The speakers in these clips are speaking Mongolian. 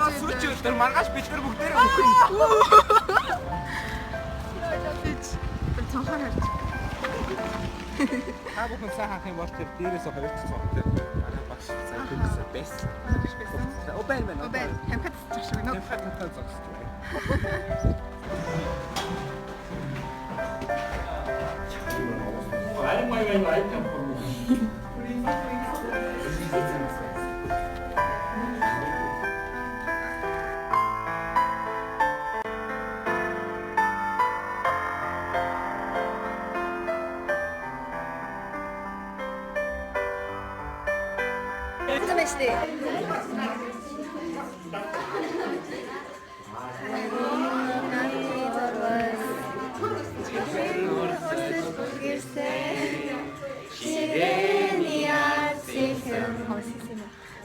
Сүүч өдөр маргааш бид нар бүгдээрээ өгөх юм. Би цонхоор харж. Та бүхэн сайхан хах юм бол тэр дээрээс хоёр цонх тэр манай багш сайн төгссөн байсан. Обэн. Хамхат цогш гэнэ. Хамхат цогш.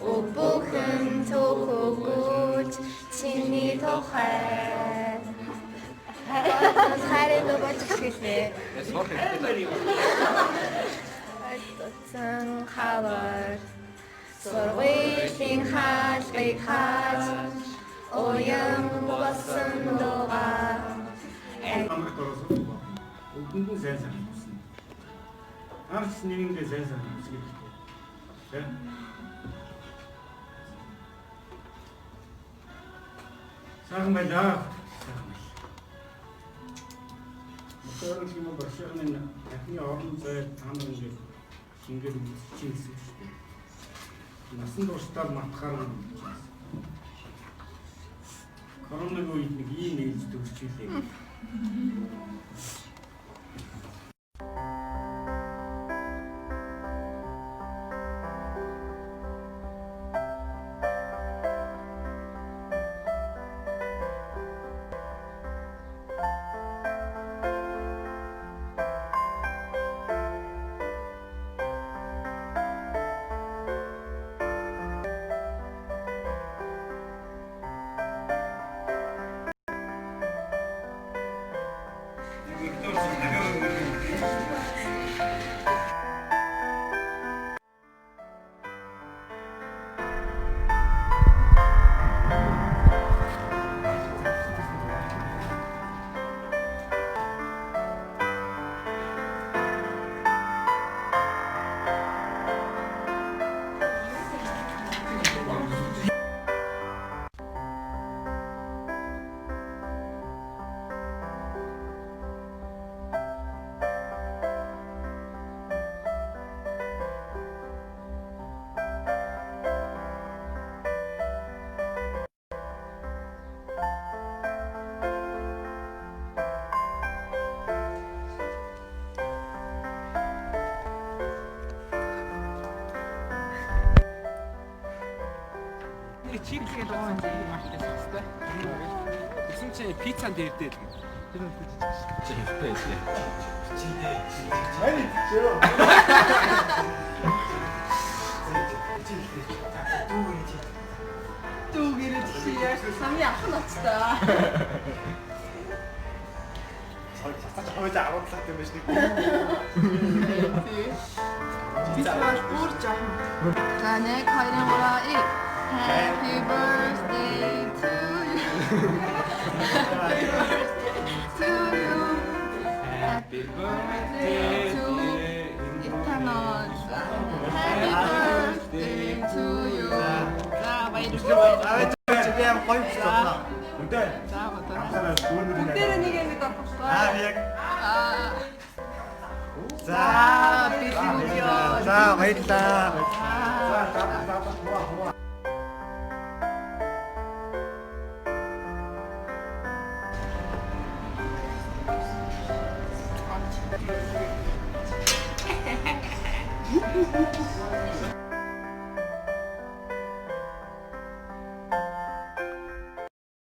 오복은 좋고 진이 더해 살도 버티시네 어떤 가발 소리싱 하스베이카즈 오염 버슨 도가 Амрагт ороод бүгдэн сайн сайн болсон. Арч нэгэнгээ сайн сайн үзгээд тэ. Сайхан байлаа. Моторын юм башааны яхны орон зай таамаг ингээд шингээр үзчихсэн гэсэн шүү дээ. Насан туршдаа матхаар коронавиг үед нэг ийм нээж төгсчихлээ. Чипсээ дуусан машинаас хэвчтэй. Тэгсэн чинь пиццанд ирдээ. Тэр нь пиццээ. Мань чироо. Дүүгэрэг чи яаш самын ахын оцтой. Цацаж хойд аваад юм биш нэг. Пиццааш бүр жаахан. За нэг хоёрын гураа и Happy birthday to you. Happy birthday to you. Happy birthday to Itanos. Happy birthday to you. За баярлалаа. Би ям гоё болчихлоо. Үнтэй. За бодоо. Бүгдээ нэг нэг авчихлаа. яг. За бисмилля. За баярлалаа. За. Thank you.